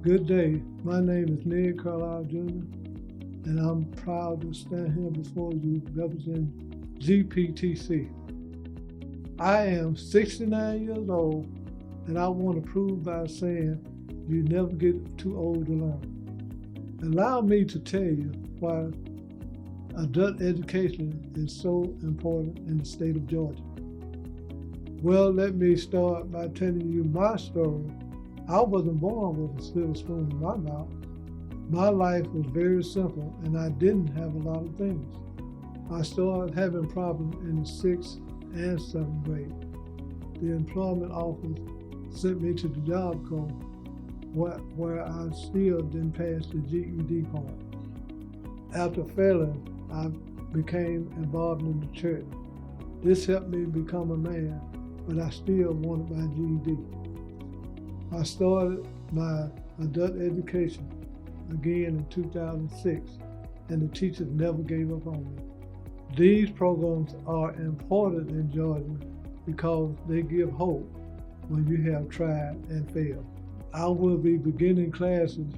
Good day. My name is Ned Carlisle Jr., and I'm proud to stand here before you representing GPTC. I am 69 years old, and I want to prove by saying you never get too old to learn. Allow me to tell you why adult education is so important in the state of Georgia. Well, let me start by telling you my story. I wasn't born with a silver spoon in my mouth. My life was very simple, and I didn't have a lot of things. I started having problems in the 6th and 7th grade. The employment office sent me to the job corps where I still didn't pass the GED part. After failing, I became involved in the church. This helped me become a man, but I still wanted my GED. I started my adult education again in 2006, and the teachers never gave up on me. These programs are important in Georgia because they give hope when you have tried and failed. I will be beginning classes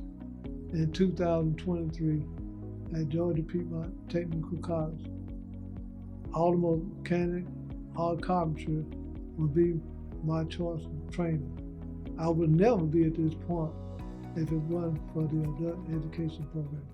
in 2023 at Georgia Piedmont Technical College. Automobile mechanic or carpentry will be my choice of training. I would never be at this point if it wasn't for the adult education program.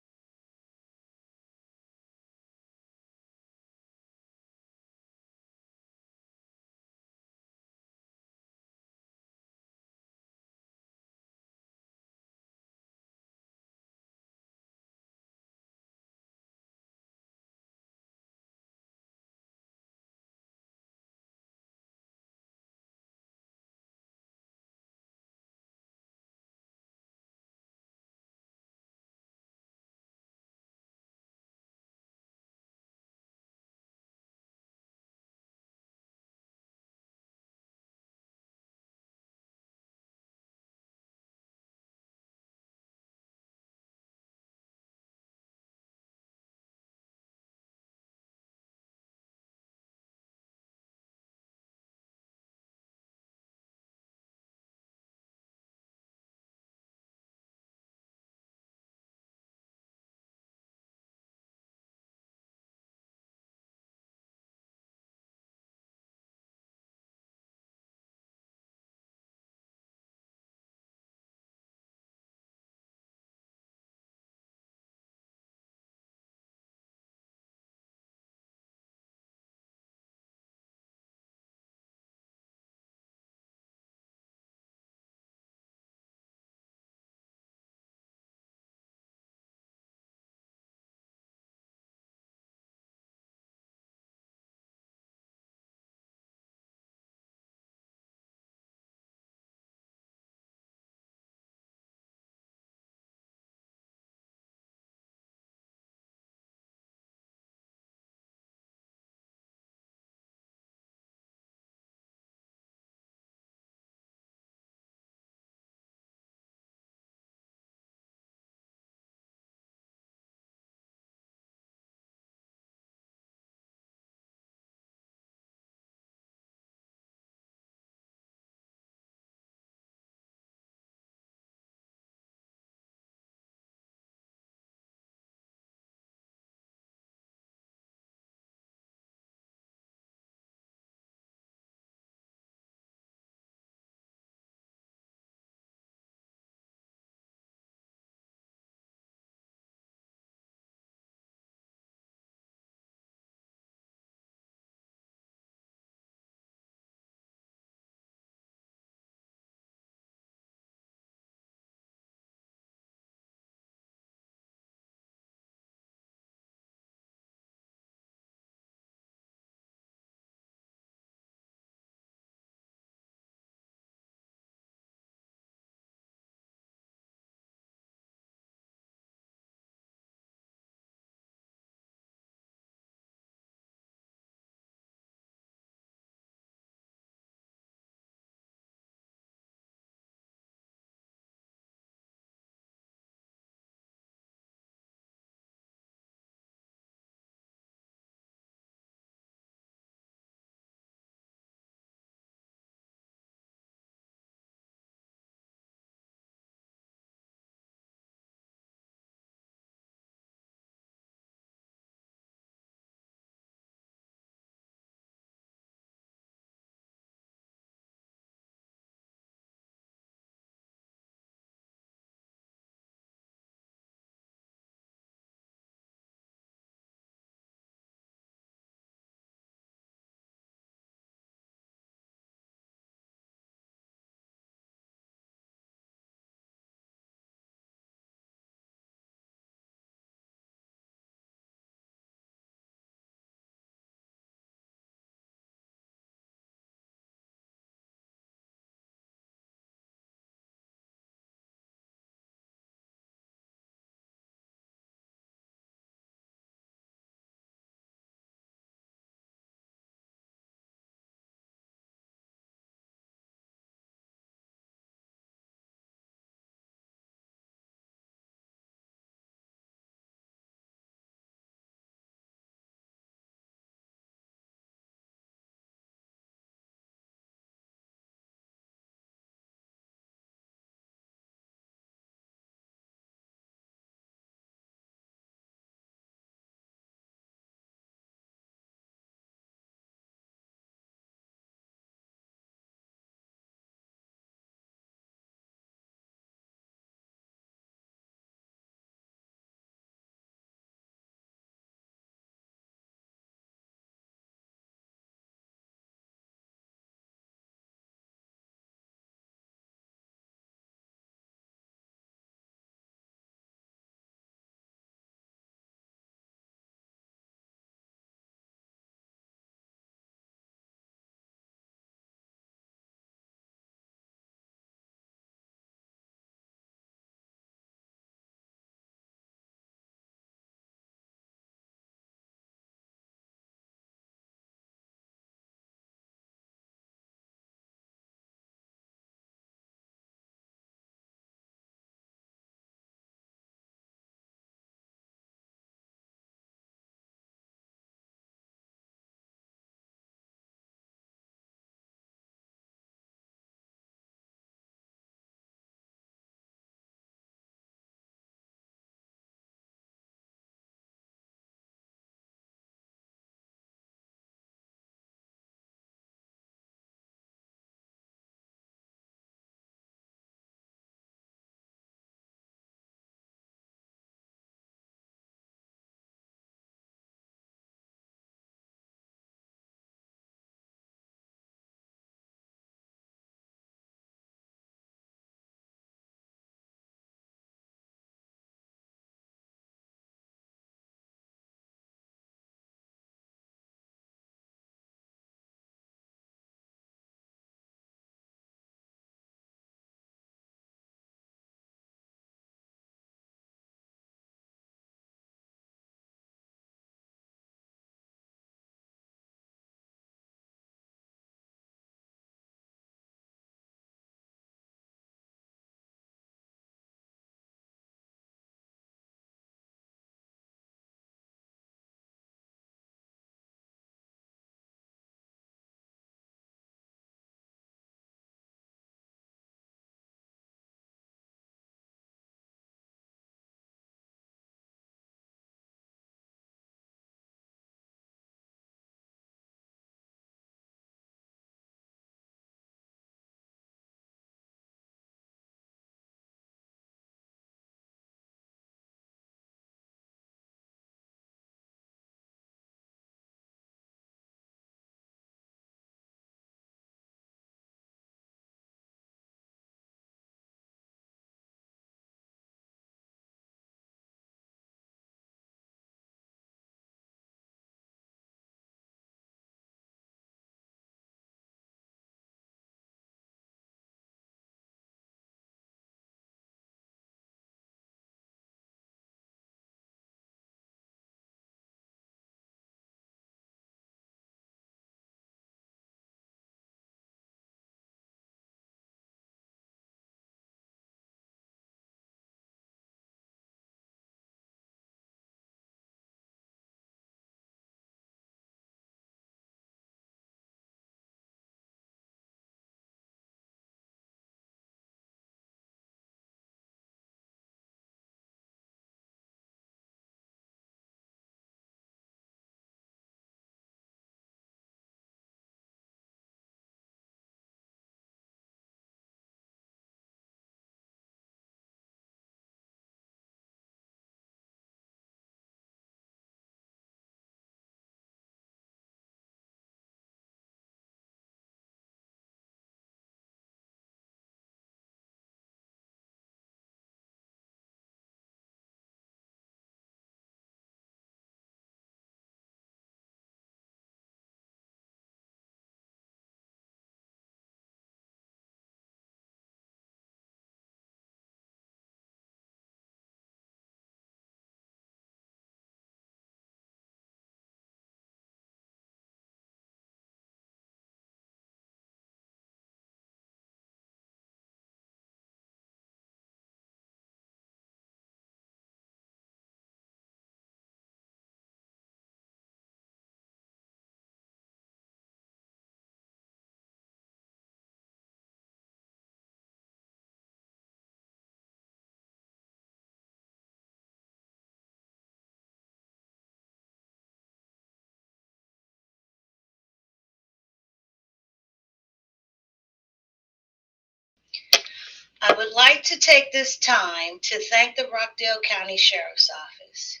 I would like to take this time to thank the Rockdale County Sheriff's Office.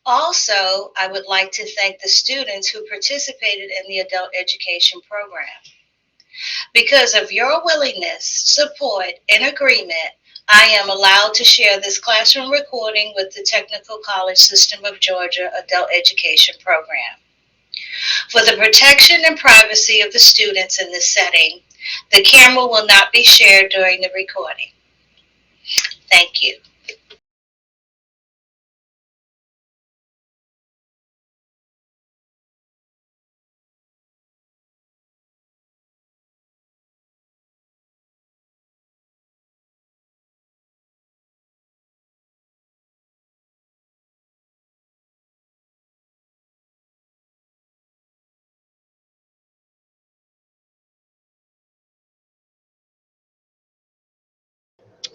Also, I would like to thank the students who participated in the adult education program. Because of your willingness, support, and agreement, I am allowed to share this classroom recording with the Technical College System of Georgia Adult Education Program. For the protection and privacy of the students in this setting, the camera will not be shared during the recording. Thank you.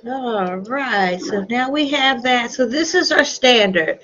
All right, so now we have that. So this is our standard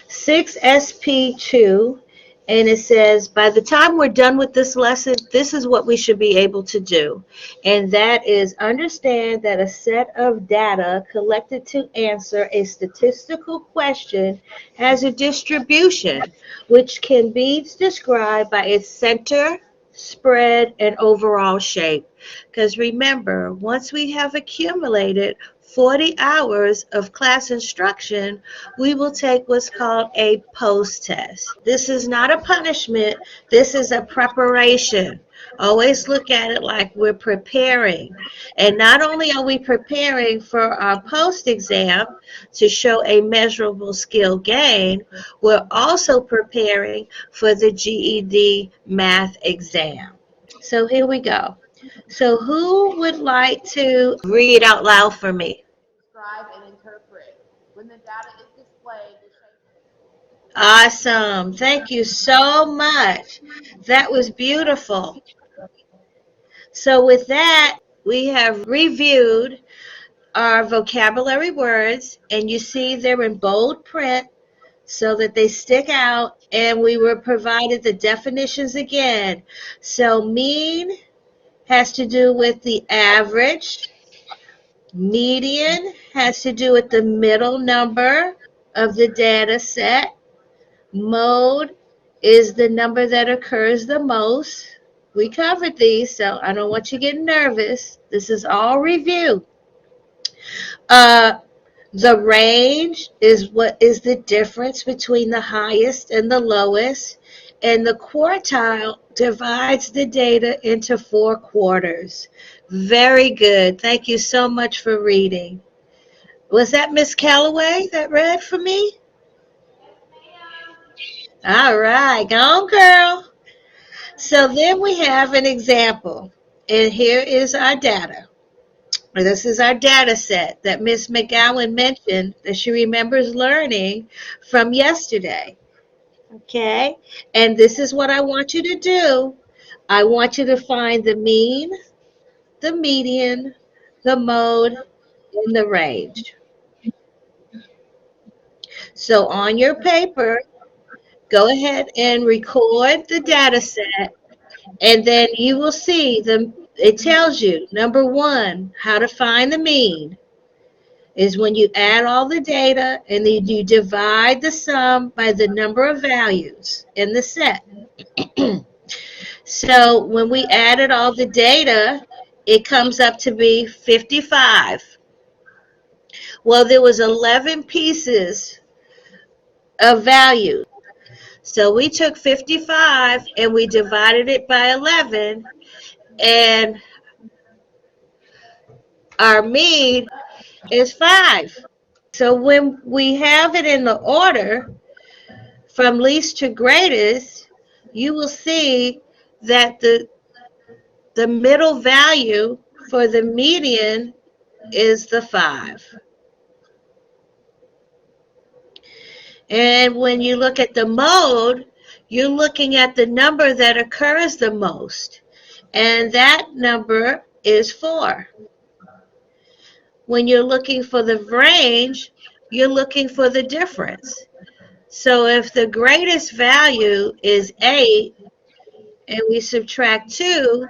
6SP2, and it says by the time we're done with this lesson, this is what we should be able to do. And that is understand that a set of data collected to answer a statistical question has a distribution which can be described by its center, spread, and overall shape. Because remember, once we have accumulated 40 hours of class instruction, we will take what's called a post test. This is not a punishment, this is a preparation. Always look at it like we're preparing. And not only are we preparing for our post exam to show a measurable skill gain, we're also preparing for the GED math exam. So here we go. So who would like to read out loud for me? Awesome. Thank you so much. That was beautiful. So with that, we have reviewed our vocabulary words, and you see they're in bold print so that they stick out, and we were provided the definitions again. So mean has to do with the average. Median has to do with the middle number of the data set. Mode is the number that occurs the most. We covered these, so I don't want you getting nervous. This is all review. Uh, the range is what is the difference between the highest and the lowest. And the quartile divides the data into 4 quarters. Very good. Thank you so much for reading. Was that Miss Calloway that read for me? All right, go on, girl. So then we have an example, and here is our data. This is our data set that Miss McGowan mentioned that she remembers learning from yesterday. Okay, and this is what I want you to do. I want you to find the mean, the median, the mode, and the range. So on your paper, go ahead and record the data set, and then you will see it tells you number one, how to find the mean is when you add all the data and then you divide the sum by the number of values in the set. So when we added all the data, it comes up to be 55. Well, there was 11 pieces of value. So we took 55 and we divided it by 11, and our mean is 5. So when we have it in the order from least to greatest, you will see that the middle value for the median is the 5. And when you look at the mode, you're looking at the number that occurs the most, and that number is 4. When you're looking for the range, you're looking for the difference. So if the greatest value is 8 and we subtract 2,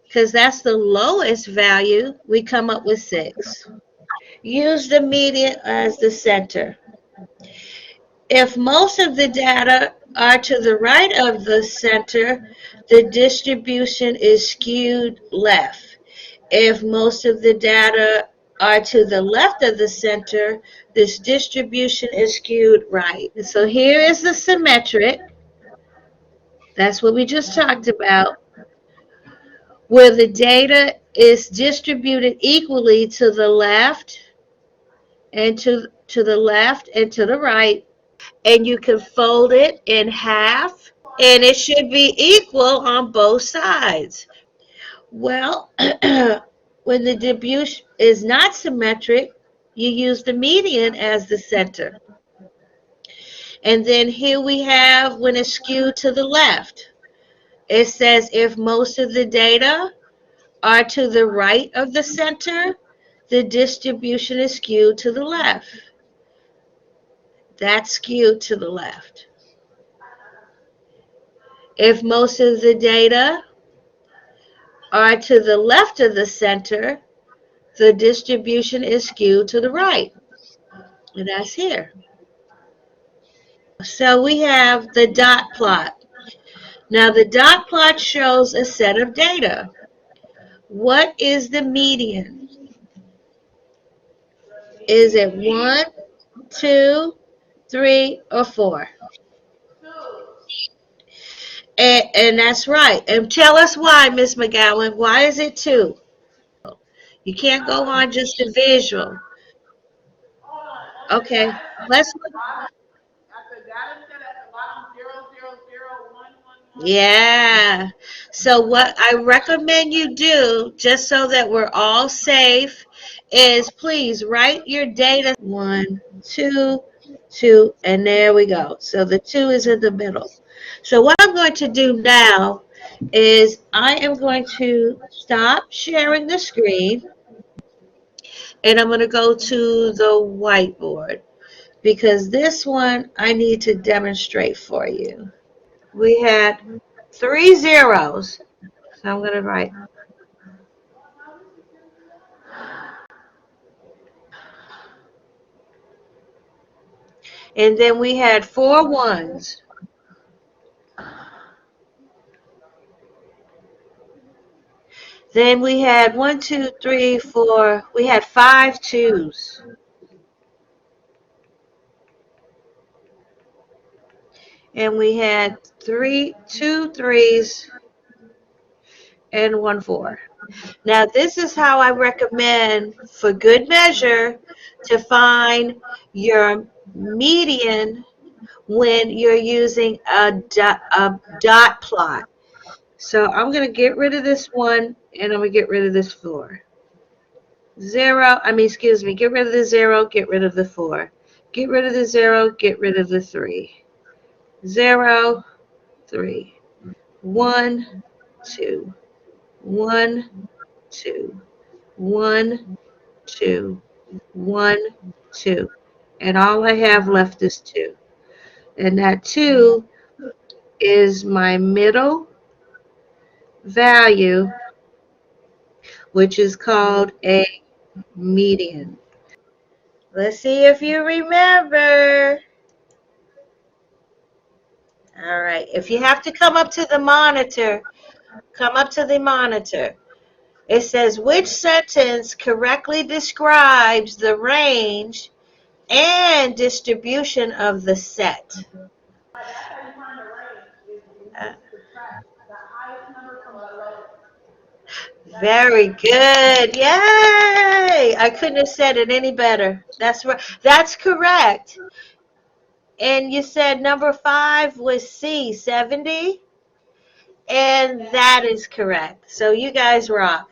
because that's the lowest value, we come up with 6. Use the median as the center. If most of the data are to the right of the center, the distribution is skewed left. If most of the data are to the left of the center, this distribution is skewed right. So here is the symmetric. That's what we just talked about, where the data is distributed equally to the left and to the left and to the right, and you can fold it in half, and it should be equal on both sides. Well, when the distribution is not symmetric, you use the median as the center. And then here we have when it's skewed to the left. It says if most of the data are to the right of the center, the distribution is skewed to the left. That's skewed to the left. If most of the data are to the left of the center, the distribution is skewed to the right. And that's here. So we have the dot plot. Now the dot plot shows a set of data. What is the median? Is it 1, 2, 3, or 4? And that's right. And tell us why, Miss McGowan. Why is it 2? You can't go on just a visual. Okay, let's look. Yeah. So what I recommend you do, just so that we're all safe, is please write your data 1, 2, 2, and there we go. So the 2 is in the middle. So what I'm going to do now is I am going to stop sharing the screen, and I'm going to go to the whiteboard because this one I need to demonstrate for you. We had 3 zeros. So I'm going to write. And then we had 4 ones. Then we had 1, 2, 3, 4. We had 5 twos. And we had 2 threes and 1 4. Now this is how I recommend, for good measure, to find your median when you're using a dot plot. So I'm going to get rid of this 1 and I'm going to get rid of this 4. Get rid of the 0, get rid of the 4. Get rid of the 0, get rid of the 3. 0, 3. 1, 2. 1, 2. 1, 2. 1, 2. And all I have left is 2. And that 2 is my middle value, which is called a median. Let's see if you remember. All right. If you have to come up to the monitor, come up to the monitor. It says, which sentence correctly describes the range and distribution of the set? Very good. Yay! I couldn't have said it any better. That's right. That's correct. And you said number 5 was C, 70? And that is correct. So you guys rock.